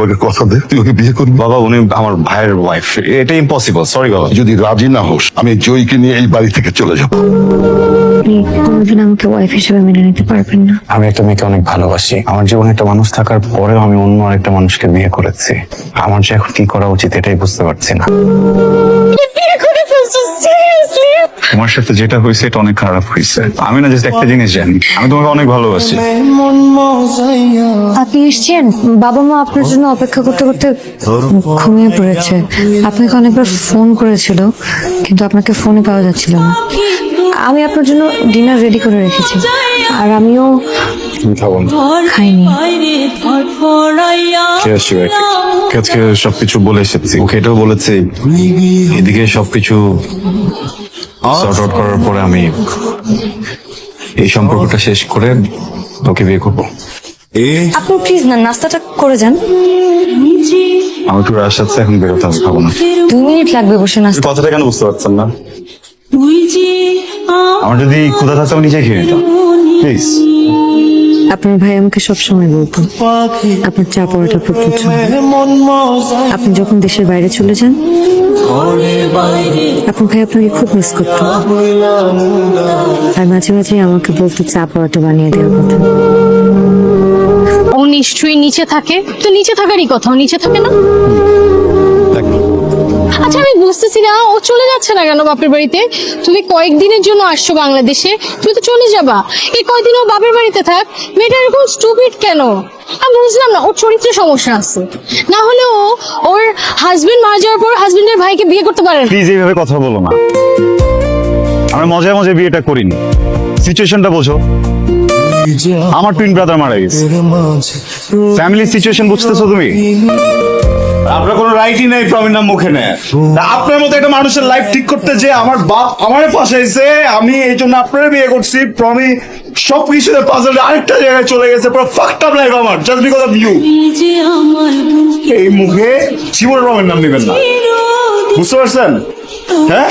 আমাকে কথা দে, তুই ওকে বিয়ে করবি। বাবা উনি আমার ভাইয়ের ওয়াইফ, এটা ইম্পসিবল, সরি বাবা। যদি রাজি না হোস, আমি জয়কে নিয়ে এই বাড়ি থেকে চলে যাবো। আপনি কোনোদিন আমাকে ওয়াইফ হিসেবে মেনে নিতে পারবেন না। আমি একটা মেয়েকে অনেক ভালোবাসি, আমার জীবনে একটা মানুষ থাকার পরেও আমি অন্য আরেকটা মানুষকে বিয়ে করেছি। আমার যে এখন কি করা উচিত এটাই বুঝতে পারছি না। তোমার সাথে যেটা হয়েছে এটা অনেক খারাপ হয়েছে। আমি না জাস্ট একটা জিনিস জানি, আমি তোমাকে অনেক ভালোবাসি। আপনি এসছেন, বাবা মা আপনার জন্য অপেক্ষা করতে করতে ঘুমিয়ে পড়েছে। আপনাকে অনেকবার ফোন করেছিল কিন্তু আপনাকে ফোনে পাওয়া যাচ্ছিল না। আমি আপনার জন্য ডিনার রেডি করে রেখেছি, আর আমিও খাবো না, খাইনি। আজকে সবকিছু বলে এসেছি, ওকে এটাও বলেছি। এদিকে সবকিছু সর্ট আউট করার পরে আমি এই সম্পর্কটা শেষ করে তোকে বিয়ে করবো। আপনি প্লিজ না নাস্তাটা করে যান। আমি তোর আসাচ্ছে এখন বেরোতে হবে, খাবো না। 2 মিনিট লাগবে বসে নাস্তা। কথাটা কেন বুঝতে পারছেন না? আমার যদি ক্ষুধা থাকতো আমি নিজে খেয়ে নিতাম, প্লিজ। আপনার ভাই আমাকে সবসময় বলতো আপনার চা পড়াটা খুব পছন্দ। আপনি যখন দেশের বাইরে চলে যান, আপনার ভাই আপনাকে খুব মিস করতো, আর মাঝে মাঝে আমাকে বলতো চা পড়াটা বানিয়ে দেওয়ার কথা। ও নিশ্চয়ই নিচে থাকে, তো নিচে থাকারই কথা, ও নিচে থাকে না। আচ্ছা আমি বুঝতেছি না ও চলে যাচ্ছে না কেন বাপের বাড়িতে? তুমি কয়েকদিনের জন্য আসছো বাংলাদেশে, তুমি তো চলে যাবা। এই কয়েকদিন ও বাপের বাড়িতে থাক। মেয়েটা এরকম স্টুপিড কেন? আমি বুঝলাম না, ওর চরিত্রে সমস্যা আছে। না হলে ও ওর হাজবেন্ড মারা যাওয়ার পর হাজবেন্ডের ভাইকে বিয়ে করতে পারে না। প্লিজ এইভাবে কথা বলো না, আমরা মজায় মজায় বিয়েটা করিনি। সিচুয়েশনটা বোঝো, আমার টুইন ব্রাদার মারা গেছে, ফ্যামিলির সিচুয়েশন বুঝতেছো তুমি? আপনার কোনো রাইটই নেই প্রমির নাম মুখে নেয়। আপনার মতো একটা মানুষের লাইফ ঠিক করতে যে আমার বাপ আমারে ফাঁসাইছে, আমি এই জন্য আপনারে বিয়ে করছি। প্রমি সবকিছুতে পাজল আরেকটা জায়গায় চলে গেছে, পুরো ফাকড আপ লাইফ আমার, জাস্ট বিকজ অফ ইউ। এই মুখে জীবনের প্রমির নাম নেবেন না, বুঝতে পারছেন? হ্যাঁ